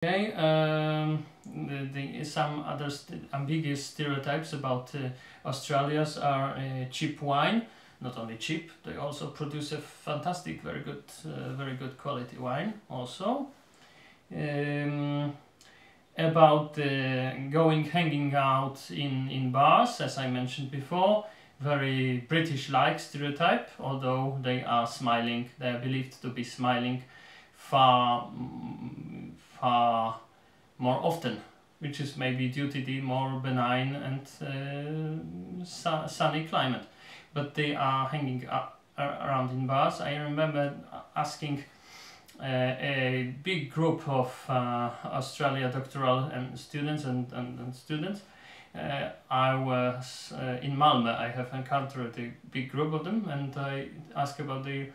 Okay, some other ambiguous stereotypes about Australians are cheap wine. Not only cheap, they also produce a fantastic, very good quality wine also. About hanging out in bars, as I mentioned before, very British-like stereotype, although they are smiling, they are believed to be smiling far more often, which is maybe due to the more benign and sunny climate. But they are hanging around in bars. I remember asking a big group of Australia doctoral and students and students. I was in Malmö. I have encountered a big group of them, and I asked about their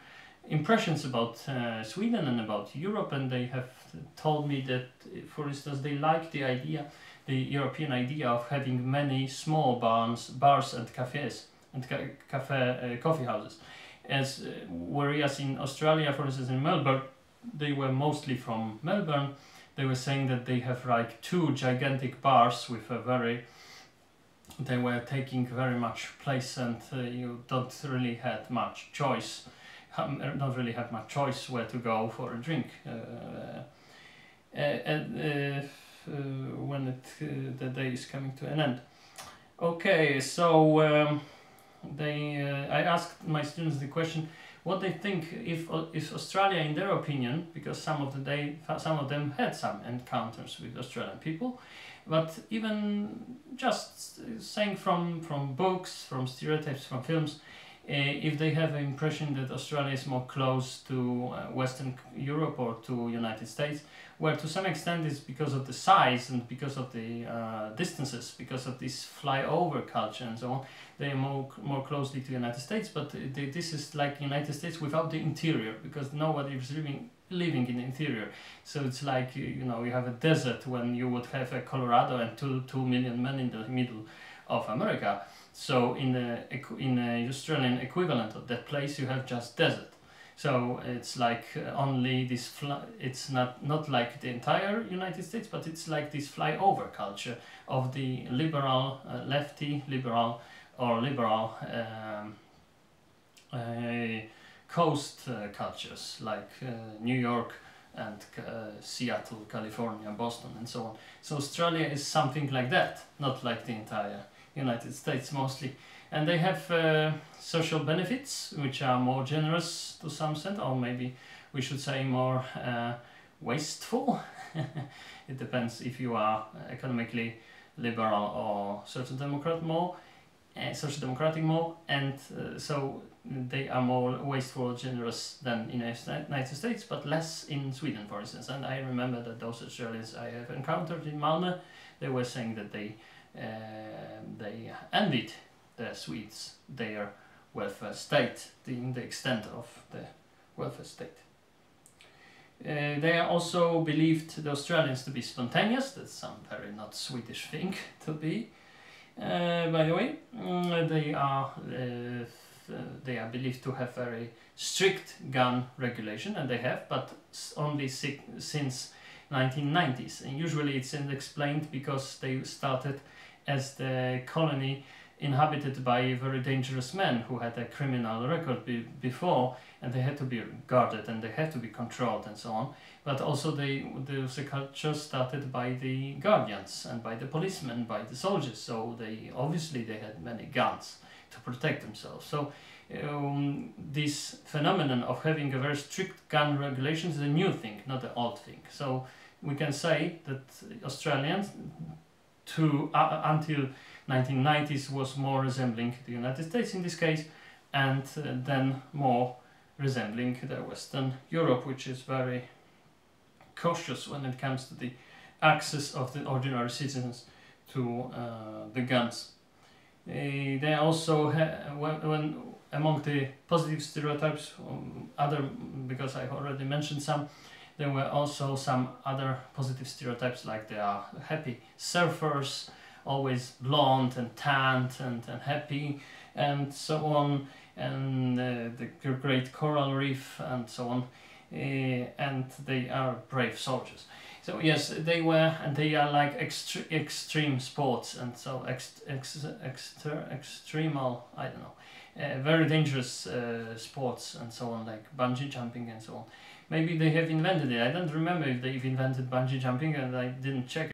impressions about Sweden and about Europe, and they have told me that, for instance, they like the European idea of having many small bars and cafes and coffee houses. Whereas in Australia, for instance, in Melbourne, they were mostly from Melbourne. They were saying that they have like two gigantic bars with they were taking very much place, and you don't really have much choice. Don't really have much choice where to go for a drink when the day is coming to an end. Okay, so I asked my students the question what they think if Australia, in their opinion, because some of them had some encounters with Australian people, but even just saying from books, from stereotypes, from films, if they have an impression that Australia is more close to Western Europe or to United States, where to some extent it's because of the size and because of the distances, because of this flyover culture and so on, they are more closely to United States, but this is like United States without the interior, because nobody is living in the interior. So it's like, you have a desert when you would have a Colorado and 2 million men in the middle of America. So in the Australian equivalent of that place, you have just desert. So it's like only this. It's not like the entire United States, but it's like this flyover culture of the liberal, lefty liberal or liberal coast cultures like New York and Seattle, California, Boston, and so on. So Australia is something like that, not like the entire United States mostly, and they have social benefits which are more generous to some extent, or maybe we should say more wasteful. It depends if you are economically liberal or social democratic more, and so they are more wasteful, generous than in the United States, but less in Sweden, for instance. And I remember that those Australians I have encountered in Malmö, they were saying that they envied the Swedes, their welfare state, the extent of the welfare state. They are also believed, the Australians, to be spontaneous. That's some very not Swedish thing to be. By the way, they are believed to have very strict gun regulation, and they have, but only since 1990s. And usually it's explained because they started as the colony inhabited by very dangerous men who had a criminal record before, and they had to be guarded and they had to be controlled and so on. But also the culture started by the guardians and by the policemen, by the soldiers, so they had many guns to protect themselves. So this phenomenon of having a very strict gun regulation is a new thing, not an old thing. So we can say that Australians until 1990s was more resembling the United States in this case, and then more resembling the Western Europe, which is very cautious when it comes to the access of the ordinary citizens to the guns. They also when among the positive stereotypes, because I already mentioned some, there were also some other positive stereotypes, like they are happy surfers, always blonde and tanned and happy and so on, and the great coral reef and so on, and they are brave soldiers. So yes, they were, and they are like extreme sports, and so extremal, I don't know, very dangerous sports and so on, like bungee jumping and so on. Maybe they have invented it. I don't remember if they've invented bungee jumping, and I didn't check